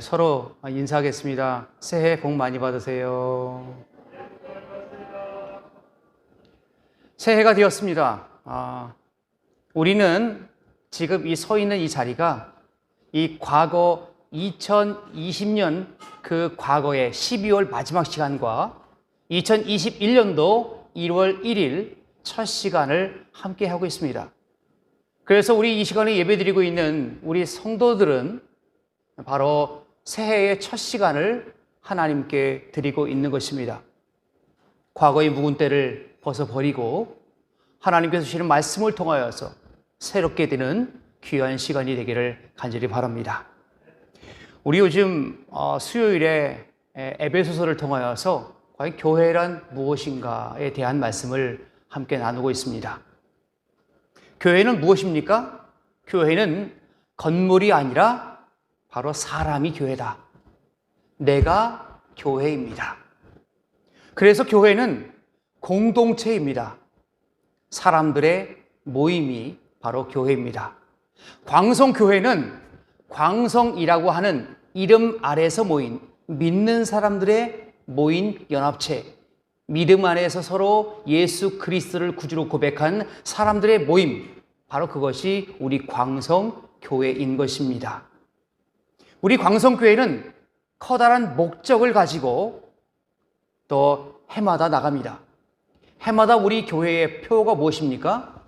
서로 인사하겠습니다. 새해 복 많이 받으세요. 새해가 되었습니다. 우리는 지금 서 있는 이 자리가 이 과거 2020년 그 과거의 12월 마지막 시간과 2021년도 1월 1일 첫 시간을 함께 하고 있습니다. 그래서 우리 이 시간에 예배드리고 있는 우리 성도들은 바로 새해의 첫 시간을 하나님께 드리고 있는 것입니다. 과거의 묵은 때를 벗어버리고 하나님께서 주시는 말씀을 통하여서 새롭게 되는 귀한 시간이 되기를 간절히 바랍니다. 우리 요즘 수요일에 에베소서를 통하여서 과연 교회란 무엇인가에 대한 말씀을 함께 나누고 있습니다. 교회는 무엇입니까? 교회는 건물이 아니라 바로 사람이 교회다. 내가 교회입니다. 그래서 교회는 공동체입니다. 사람들의 모임이 바로 교회입니다. 광성교회는 광성이라고 하는 이름 아래서 모인 믿는 사람들의 모인 연합체, 믿음 안에서 서로 예수 그리스도를 구주로 고백한 사람들의 모임, 바로 그것이 우리 광성교회인 것입니다. 우리 광성교회는 커다란 목적을 가지고 또 해마다 나갑니다. 해마다 우리 교회의 표가 무엇입니까?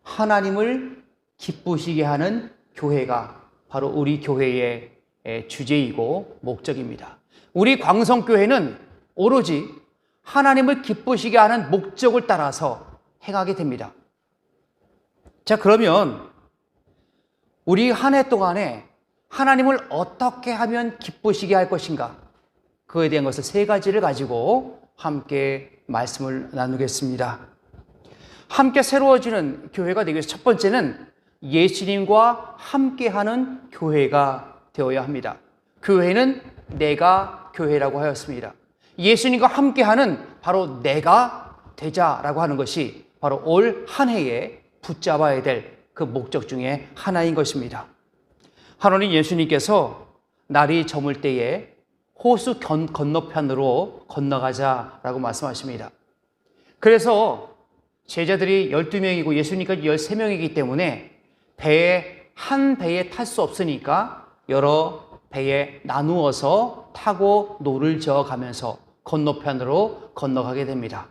하나님을 기쁘시게 하는 교회가 바로 우리 교회의 주제이고 목적입니다. 우리 광성교회는 오로지 하나님을 기쁘시게 하는 목적을 따라서 행하게 됩니다. 자, 그러면 우리 한 해 동안에 하나님을 어떻게 하면 기쁘시게 할 것인가? 그에 대한 것을 세 가지를 가지고 함께 말씀을 나누겠습니다. 함께 새로워지는 교회가 되기 위해서 첫 번째는 예수님과 함께하는 교회가 되어야 합니다. 교회는 내가 교회라고 하였습니다. 예수님과 함께하는 바로 내가 되자라고 하는 것이 바로 올 한 해에 붙잡아야 될 그 목적 중에 하나인 것입니다. 하나님 예수님께서 날이 저물 때에 호수 건너편으로 건너가자라고 말씀하십니다. 그래서 제자들이 12명이고 예수님까지 13명이기 때문에 한 배에 탈 수 없으니까 여러 배에 나누어서 타고 노를 저어가면서 건너편으로 건너가게 됩니다.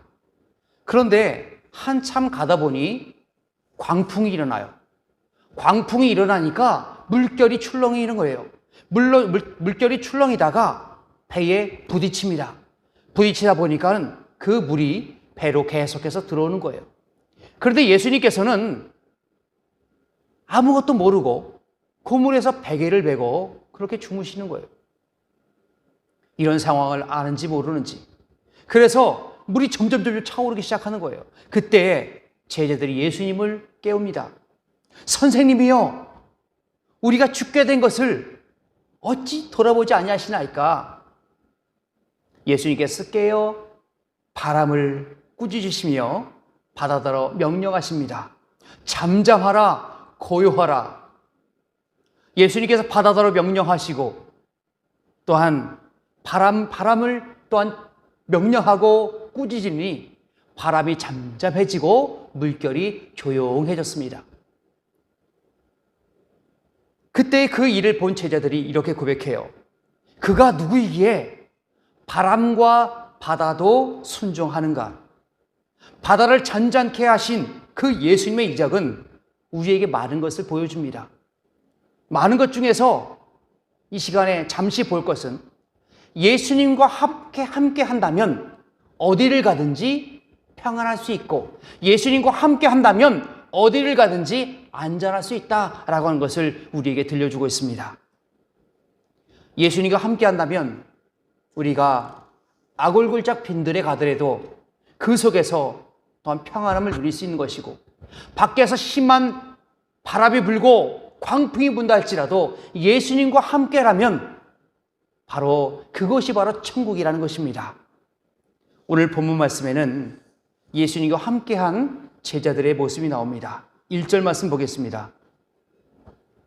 그런데 한참 가다 보니 광풍이 일어나요. 광풍이 일어나니까 물결이 출렁이는 거예요. 물결이 출렁이다가 배에 부딪힙니다. 부딪히다 보니까 그 물이 배로 계속해서 들어오는 거예요. 그런데 예수님께서는 아무것도 모르고 고물에서 베개를 메고 그렇게 주무시는 거예요. 이런 상황을 아는지 모르는지. 그래서 물이 점점 차오르기 시작하는 거예요. 그때 제자들이 예수님을 깨웁니다. 선생님이요, 우리가 죽게 된 것을 어찌 돌아보지 아니하시나이까? 예수님께서 깨어 바람을 꾸짖으시며 바다더러 명령하십니다. 잠잠하라, 고요하라. 예수님께서 바다더러 명령하시고 또한 바람을 또한 명령하고 꾸짖으니 바람이 잠잠해지고 물결이 조용해졌습니다. 그때 그 일을 본 제자들이 이렇게 고백해요. 그가 누구이기에 바람과 바다도 순종하는가? 바다를 잔잔케 하신 그 예수님의 이적은 우리에게 많은 것을 보여줍니다. 많은 것 중에서 이 시간에 잠시 볼 것은 예수님과 함께 한다면 어디를 가든지 평안할 수 있고 예수님과 함께 한다면 어디를 가든지 안전할 수 있다라고 하는 것을 우리에게 들려주고 있습니다. 예수님과 함께 한다면 우리가 아골골짝 빈들에 가더라도 그 속에서 또한 평안함을 누릴 수 있는 것이고 밖에서 심한 바람이 불고 광풍이 분다 할지라도 예수님과 함께라면 바로 그것이 바로 천국이라는 것입니다. 오늘 본문 말씀에는 예수님과 함께한 제자들의 모습이 나옵니다. 1절 말씀 보겠습니다.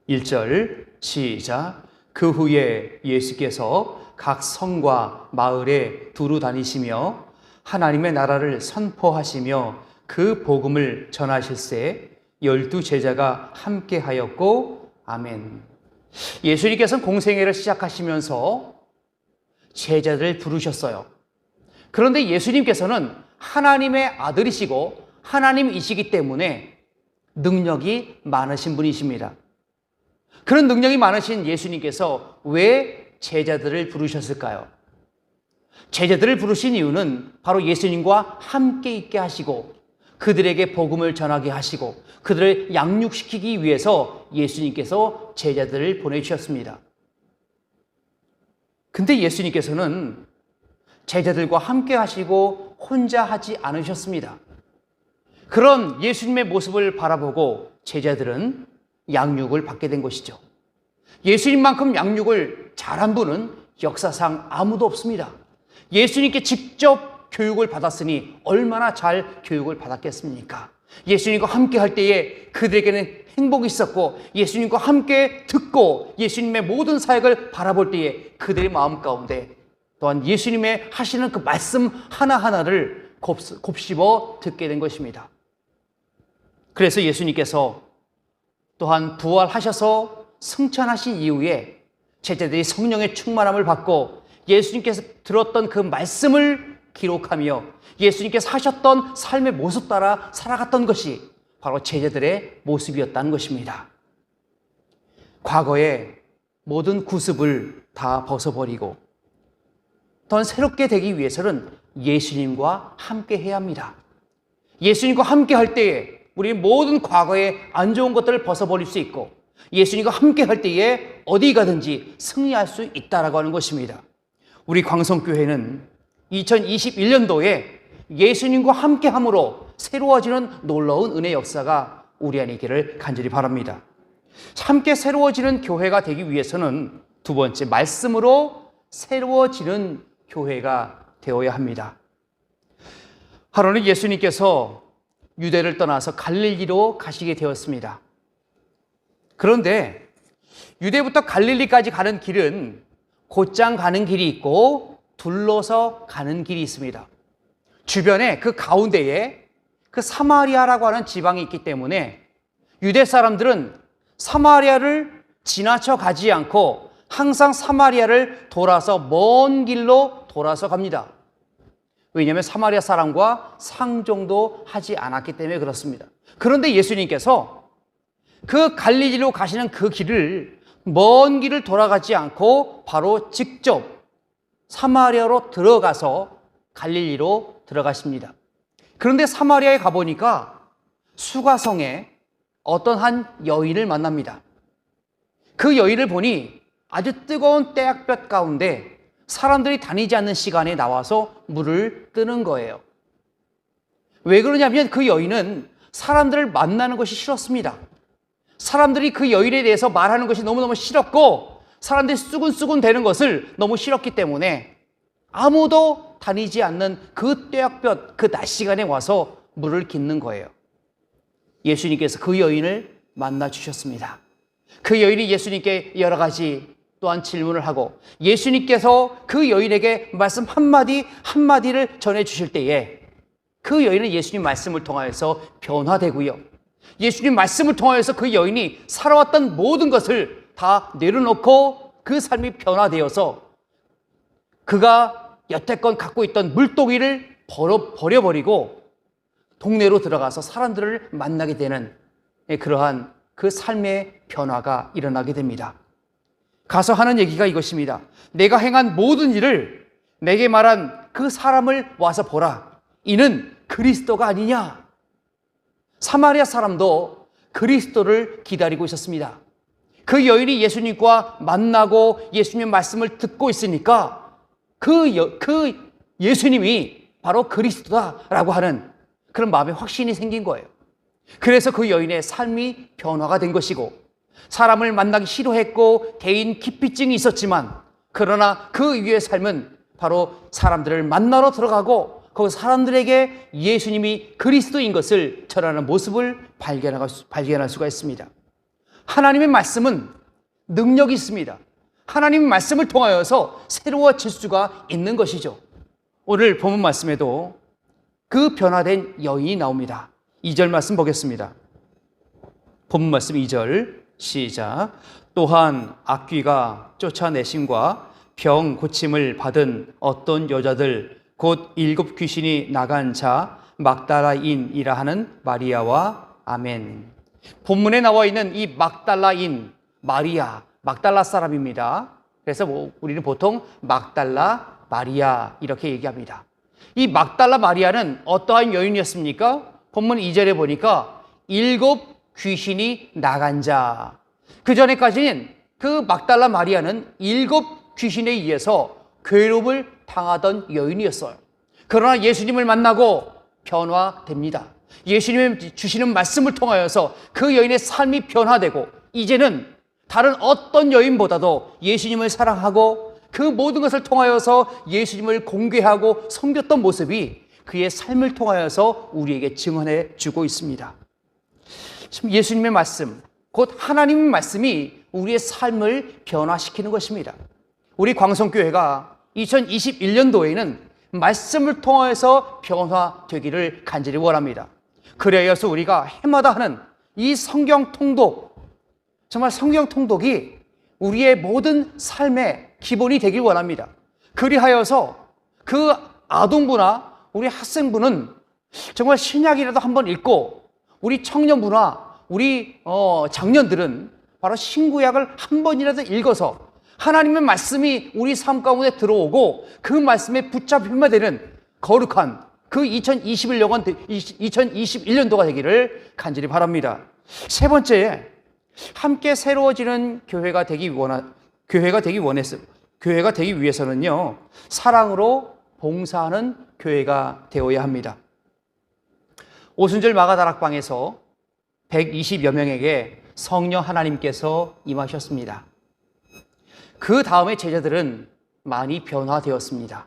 1절 시작. 그 후에 예수께서 각 성과 마을에 두루 다니시며 하나님의 나라를 선포하시며 그 복음을 전하실세 12 제자가 함께하였고 아멘. 예수님께서는 공생애를 시작하시면서 제자들을 부르셨어요. 그런데 예수님께서는 하나님의 아들이시고 하나님이시기 때문에 능력이 많으신 분이십니다. 그런 능력이 많으신 예수님께서 왜 제자들을 부르셨을까요? 제자들을 부르신 이유는 바로 예수님과 함께 있게 하시고 그들에게 복음을 전하게 하시고 그들을 양육시키기 위해서 예수님께서 제자들을 보내주셨습니다. 근데 예수님께서는 제자들과 함께 하시고 혼자 하지 않으셨습니다. 그런 예수님의 모습을 바라보고 제자들은 양육을 받게 된 것이죠. 예수님만큼 양육을 잘한 분은 역사상 아무도 없습니다. 예수님께 직접 교육을 받았으니 얼마나 잘 교육을 받았겠습니까? 예수님과 함께 할 때에 그들에게는 행복이 있었고 예수님과 함께 듣고 예수님의 모든 사역을 바라볼 때에 그들의 마음 가운데 또한 예수님의 하시는 그 말씀 하나하나를 곱씹어 듣게 된 것입니다. 그래서 예수님께서 또한 부활하셔서 승천하신 이후에 제자들이 성령의 충만함을 받고 예수님께서 들었던 그 말씀을 기록하며 예수님께서 하셨던 삶의 모습 따라 살아갔던 것이 바로 제자들의 모습이었다는 것입니다. 과거의 모든 구습을 다 벗어버리고 더 새롭게 되기 위해서는 예수님과 함께 해야 합니다. 예수님과 함께 할 때에 우리 모든 과거의 안 좋은 것들을 벗어버릴 수 있고 예수님과 함께 할 때에 어디 가든지 승리할 수 있다라고 하는 것입니다. 우리 광성교회는 2021년도에 예수님과 함께 함으로 새로워지는 놀라운 은혜 역사가 우리 안에 있기를 간절히 바랍니다. 함께 새로워지는 교회가 되기 위해서는 두 번째, 말씀으로 새로워지는 교회가 되어야 합니다. 하루는 예수님께서 유대를 떠나서 갈릴리로 가시게 되었습니다. 그런데 유대부터 갈릴리까지 가는 길은 곧장 가는 길이 있고 둘러서 가는 길이 있습니다. 주변에 그 가운데에 그 사마리아라고 하는 지방이 있기 때문에 유대 사람들은 사마리아를 지나쳐 가지 않고 항상 사마리아를 돌아서 먼 길로 돌아서 갑니다. 왜냐하면 사마리아 사람과 상종도 하지 않았기 때문에 그렇습니다. 그런데 예수님께서 그 갈릴리로 가시는 그 길을 먼 길을 돌아가지 않고 바로 직접 사마리아로 들어가서 갈릴리로 들어가십니다. 그런데 사마리아에 가보니까 수가성에 어떤 한 여인을 만납니다. 그 여인을 보니 아주 뜨거운 떼약볕 가운데 사람들이 다니지 않는 시간에 나와서 물을 뜨는 거예요. 왜 그러냐면 그 여인은 사람들을 만나는 것이 싫었습니다. 사람들이 그 여인에 대해서 말하는 것이 너무너무 싫었고 사람들이 수군수군 대는 것을 너무 싫었기 때문에 아무도 다니지 않는 그 떼약볕 그 낮 시간에 와서 물을 깃는 거예요. 예수님께서 그 여인을 만나 주셨습니다. 그 여인이 예수님께 여러 가지 또한 질문을 하고 예수님께서 그 여인에게 말씀 한마디 한마디를 전해 주실 때에 그 여인은 예수님 말씀을 통하여서 변화되고요. 예수님 말씀을 통하여서 그 여인이 살아왔던 모든 것을 다 내려놓고 그 삶이 변화되어서 그가 여태껏 갖고 있던 물동이를 버려버리고 동네로 들어가서 사람들을 만나게 되는 그러한 그 삶의 변화가 일어나게 됩니다. 가서 하는 얘기가 이것입니다. 내가 행한 모든 일을 내게 말한 그 사람을 와서 보라. 이는 그리스도가 아니냐? 사마리아 사람도 그리스도를 기다리고 있었습니다. 그 여인이 예수님과 만나고 예수님 말씀을 듣고 있으니까 그 예수님이 바로 그리스도다라고 하는 그런 마음의 확신이 생긴 거예요. 그래서 그 여인의 삶이 변화가 된 것이고 사람을 만나기 싫어했고 대인 기피증이 있었지만 그러나 그 이후의 삶은 바로 사람들을 만나러 들어가고 그 사람들에게 예수님이 그리스도인 것을 전하는 모습을 발견할 수가 있습니다. 하나님의 말씀은 능력이 있습니다. 하나님의 말씀을 통하여서 새로워질 수가 있는 것이죠. 오늘 본문 말씀에도 그 변화된 여인이 나옵니다. 2절 말씀 보겠습니다. 본문 말씀 2절 시작. 또한 악귀가 쫓아내심과 병 고침을 받은 어떤 여자들 곧 7 귀신이 나간 자 막달라인이라 하는 마리아와 아멘. 본문에 나와 있는 이 막달라인 마리아, 막달라 사람입니다. 그래서 우리는 보통 막달라 마리아 이렇게 얘기합니다. 이 막달라 마리아는 어떠한 여인이었습니까? 본문 2절에 보니까 7 귀신이 나간 자. 그 전에까지는 그 막달라 마리아는 7 귀신에 의해서 괴롭을 당하던 여인이었어요. 그러나 예수님을 만나고 변화됩니다. 예수님이 주시는 말씀을 통하여서 그 여인의 삶이 변화되고 이제는 다른 어떤 여인보다도 예수님을 사랑하고 그 모든 것을 통하여서 예수님을 공개하고 섬겼던 모습이 그의 삶을 통하여서 우리에게 증언해 주고 있습니다. 예수님의 말씀, 곧 하나님의 말씀이 우리의 삶을 변화시키는 것입니다. 우리 광성교회가 2021년도에는 말씀을 통해서 변화되기를 간절히 원합니다. 그래서 우리가 해마다 하는 이 성경 통독, 정말 성경 통독이 우리의 모든 삶의 기본이 되길 원합니다. 그리하여서 그 아동부나 우리 학생부는 정말 신약이라도 한번 읽고 우리 청년부나 우리 장년들은 바로 신구약을 한 번이라도 읽어서 하나님의 말씀이 우리 삶 가운데 들어오고 그 말씀에 붙잡히면 되는 거룩한 그 2021년도가 되기를 간절히 바랍니다. 세 번째, 함께 새로워지는 교회가 되기 위해서는요, 사랑으로 봉사하는 교회가 되어야 합니다. 오순절 마가다락방에서 120여 명에게 성령 하나님께서 임하셨습니다. 그 다음에 제자들은 많이 변화되었습니다.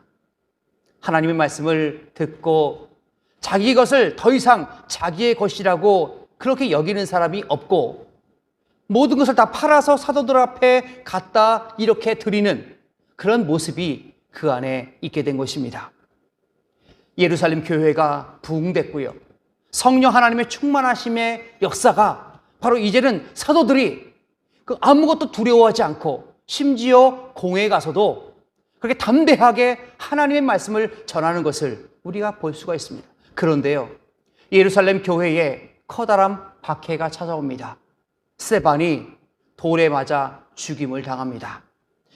하나님의 말씀을 듣고 자기 것을 더 이상 자기의 것이라고 그렇게 여기는 사람이 없고 모든 것을 다 팔아서 사도들 앞에 갖다 이렇게 드리는 그런 모습이 그 안에 있게 된 것입니다. 예루살렘 교회가 부흥됐고요. 성령 하나님의 충만하심의 역사가 바로 이제는 사도들이 아무것도 두려워하지 않고 심지어 공회에 가서도 그렇게 담대하게 하나님의 말씀을 전하는 것을 우리가 볼 수가 있습니다. 그런데요, 예루살렘 교회에 커다란 박해가 찾아옵니다. 스데반이 돌에 맞아 죽임을 당합니다.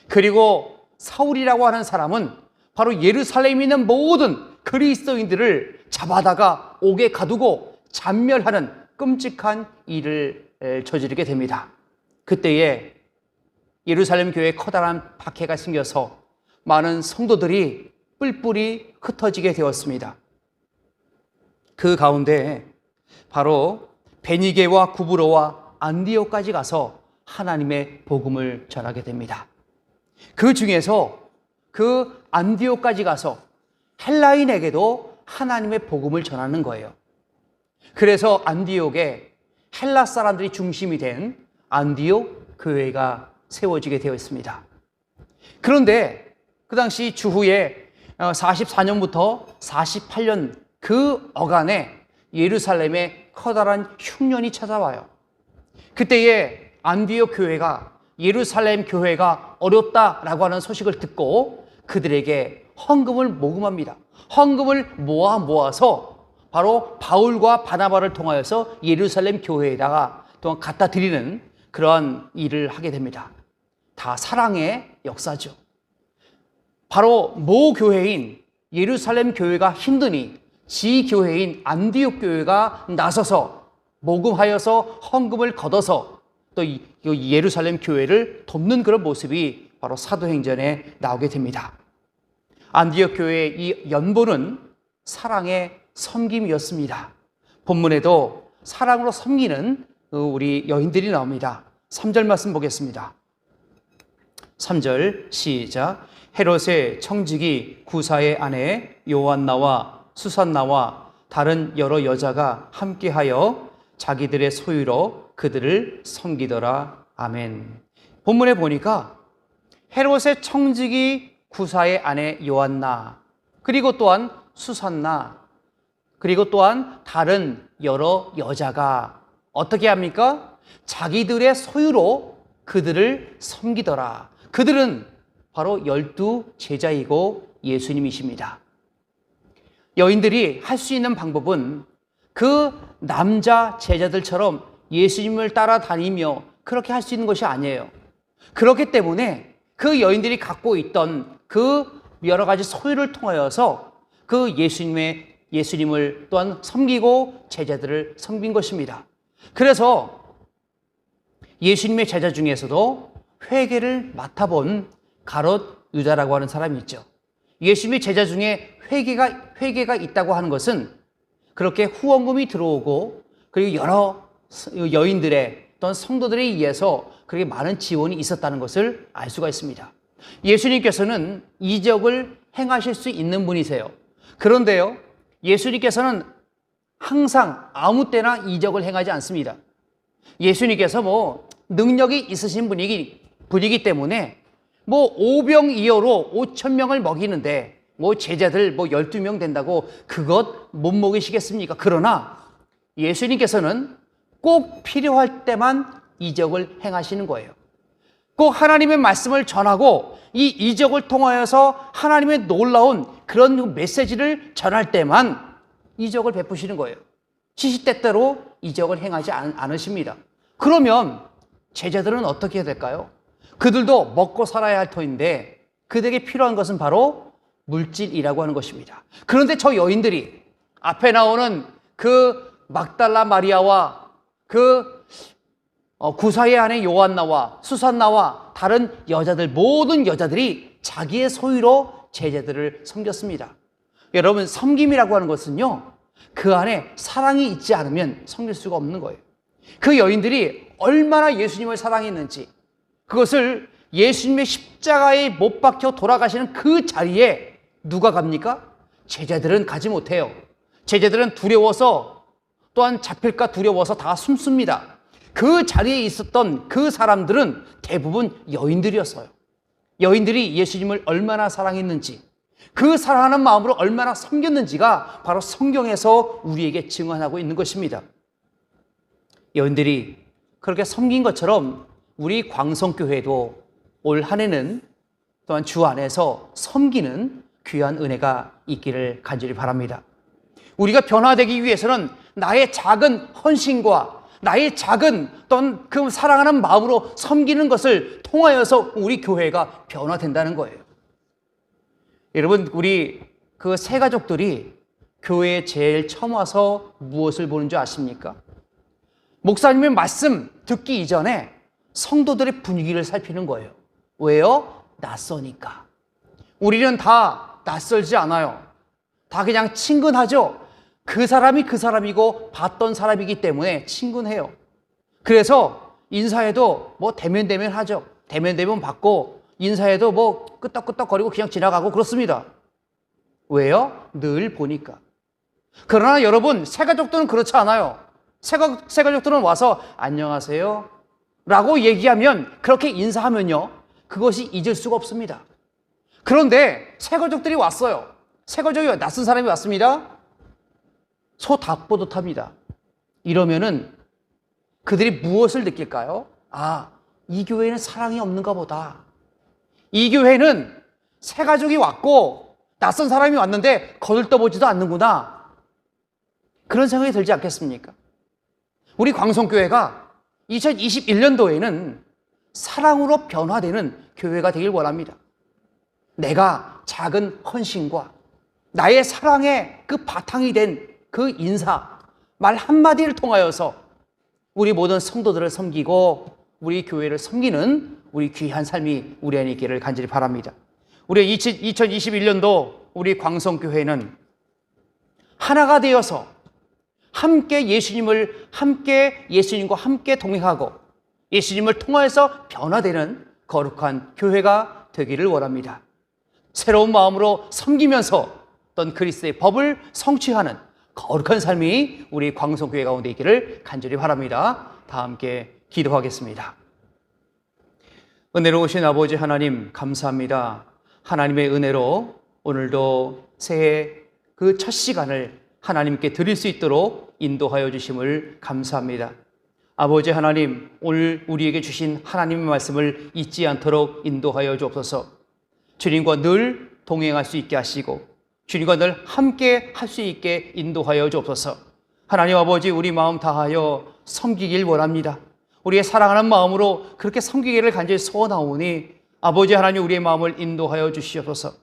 그리고 사울이라고 하는 사람은 바로 예루살렘에 있는 모든 그리스도인들을 잡아다가 옥에 가두고 잔멸하는 끔찍한 일을 저지르게 됩니다. 그때에 예루살렘 교회에 커다란 박해가 생겨서 많은 성도들이 뿔뿔이 흩어지게 되었습니다. 그 가운데 바로 베니게와 구브로와 안디오까지 가서 하나님의 복음을 전하게 됩니다. 그 중에서 그 안디오까지 가서 헬라인에게도 하나님의 복음을 전하는 거예요. 그래서 안디옥에 헬라 사람들이 중심이 된 안디옥 교회가 세워지게 되어 있습니다. 그런데 그 당시 주후에 44년부터 48년 그 어간에 예루살렘에 커다란 흉년이 찾아와요. 그때에 안디옥 교회가 예루살렘 교회가 어렵다라고 하는 소식을 듣고 그들에게 헌금을 모금합니다. 헌금을 모아서 바로 바울과 바나바를 통하여서 예루살렘 교회에다가 또 갖다 드리는 그러한 일을 하게 됩니다. 다 사랑의 역사죠. 바로 모 교회인 예루살렘 교회가 힘드니 지 교회인 안디옥 교회가 나서서 모금하여서 헌금을 걷어서 또 예루살렘 교회를 돕는 그런 모습이 바로 사도행전에 나오게 됩니다. 안디옥 교회의 이 연보는 사랑의 섬김이었습니다. 본문에도 사랑으로 섬기는 우리 여인들이 나옵니다. 3절 말씀 보겠습니다. 3절 시작. 헤롯의 청지기 구사의 아내 요한나와 수산나와 다른 여러 여자가 함께하여 자기들의 소유로 그들을 섬기더라. 아멘. 본문에 보니까 헤롯의 청지기 구사의 아내 요한나, 그리고 또한 수산나, 그리고 또한 다른 여러 여자가 어떻게 합니까? 자기들의 소유로 그들을 섬기더라. 그들은 바로 12 제자이고 예수님이십니다. 여인들이 할 수 있는 방법은 그 남자 제자들처럼 예수님을 따라다니며 그렇게 할 수 있는 것이 아니에요. 그렇기 때문에 그 여인들이 갖고 있던 그 여러 가지 소유를 통하여서 그 예수님을 또한 섬기고 제자들을 섬긴 것입니다. 그래서 예수님의 제자 중에서도 회개를 맡아본 가롯 유다라고 하는 사람이 있죠. 예수님의 제자 중에 회개가 있다고 하는 것은 그렇게 후원금이 들어오고 그리고 여러 여인들의 또는 성도들에 의해서 그렇게 많은 지원이 있었다는 것을 알 수가 있습니다. 예수님께서는 이적을 행하실 수 있는 분이세요. 그런데요, 예수님께서는 항상 아무 때나 이적을 행하지 않습니다. 예수님께서 능력이 있으신 분이기 때문에 오병이어로 5,000명을 먹이는데 제자들 12명 된다고 그것 못 먹이시겠습니까? 그러나 예수님께서는 꼭 필요할 때만 이적을 행하시는 거예요. 꼭 하나님의 말씀을 전하고 이 이적을 통하여서 하나님의 놀라운 그런 메시지를 전할 때만 이적을 베푸시는 거예요. 시시때때로 이적을 행하지 않으십니다. 그러면 제자들은 어떻게 해야 될까요? 그들도 먹고 살아야 할 터인데 그들에게 필요한 것은 바로 물질이라고 하는 것입니다. 그런데 저 여인들이 앞에 나오는 그 막달라 마리아와 그 구사의 아내 요한나와 수산나와 다른 여자들, 모든 여자들이 자기의 소유로 제자들을 섬겼습니다. 여러분, 섬김이라고 하는 것은요, 그 안에 사랑이 있지 않으면 섬길 수가 없는 거예요. 그 여인들이 얼마나 예수님을 사랑했는지, 그것을 예수님의 십자가에 못 박혀 돌아가시는 그 자리에 누가 갑니까? 제자들은 가지 못해요. 제자들은 두려워서, 또한 잡힐까 두려워서 다 숨습니다. 그 자리에 있었던 그 사람들은 대부분 여인들이었어요. 여인들이 예수님을 얼마나 사랑했는지, 그 사랑하는 마음으로 얼마나 섬겼는지가 바로 성경에서 우리에게 증언하고 있는 것입니다. 여인들이 그렇게 섬긴 것처럼 우리 광성교회도 올 한 해는 또한 주 안에서 섬기는 귀한 은혜가 있기를 간절히 바랍니다. 우리가 변화되기 위해서는 나의 작은 헌신과 나의 작은 또는 그 사랑하는 마음으로 섬기는 것을 통하여서 우리 교회가 변화된다는 거예요. 여러분, 우리 그 새 가족들이 교회에 제일 처음 와서 무엇을 보는 줄 아십니까? 목사님의 말씀 듣기 이전에 성도들의 분위기를 살피는 거예요. 왜요? 낯서니까. 우리는 다 낯설지 않아요. 다 그냥 친근하죠. 그 사람이 그 사람이고 봤던 사람이기 때문에 친근해요. 그래서 인사해도 대면대면 하죠. 대면대면 받고 인사해도 끄떡끄떡거리고 그냥 지나가고 그렇습니다. 왜요? 늘 보니까. 그러나 여러분, 새가족들은 그렇지 않아요. 새가족들은 와서 안녕하세요 라고 얘기하면, 그렇게 인사하면요, 그것이 잊을 수가 없습니다. 그런데 새가족들이 왔어요. 새가족이 낯선 사람이 왔습니다. 소 닭보듯 합니다. 이러면은 그들이 무엇을 느낄까요? 이 교회는 사랑이 없는가 보다. 이 교회는 새 가족이 왔고 낯선 사람이 왔는데 거들떠보지도 않는구나. 그런 생각이 들지 않겠습니까? 우리 광성교회가 2021년도에는 사랑으로 변화되는 교회가 되길 원합니다. 내가 작은 헌신과 나의 사랑의 그 바탕이 된 그 인사, 말 한마디를 통하여서 우리 모든 성도들을 섬기고 우리 교회를 섬기는 우리 귀한 삶이 우리 안에 있기를 간절히 바랍니다. 우리 2021년도 우리 광성교회는 하나가 되어서 함께 예수님과 함께 동행하고 예수님을 통하여서 변화되는 거룩한 교회가 되기를 원합니다. 새로운 마음으로 섬기면서 어떤 그리스도의 법을 성취하는 거룩한 삶이 우리 광성교회 가운데 있기를 간절히 바랍니다. 다 함께 기도하겠습니다. 은혜로우신 아버지 하나님 감사합니다. 하나님의 은혜로 오늘도 새해 그 첫 시간을 하나님께 드릴 수 있도록 인도하여 주심을 감사합니다. 아버지 하나님, 오늘 우리에게 주신 하나님의 말씀을 잊지 않도록 인도하여 주옵소서. 주님과 늘 동행할 수 있게 하시고 주님과 늘 함께 할 수 있게 인도하여 주옵소서. 하나님 아버지, 우리 마음 다하여 섬기길 원합니다. 우리의 사랑하는 마음으로 그렇게 섬기기를 간절히 소원하오니 아버지 하나님, 우리의 마음을 인도하여 주시옵소서.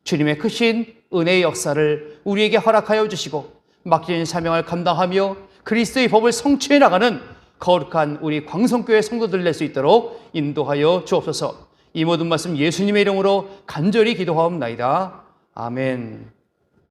주님의 크신 은혜의 역사를 우리에게 허락하여 주시고 맡겨진 사명을 감당하며 그리스도의 법을 성취해 나가는 거룩한 우리 광성교회 성도들 될 수 있도록 인도하여 주옵소서. 이 모든 말씀 예수님의 이름으로 간절히 기도하옵나이다. 아멘.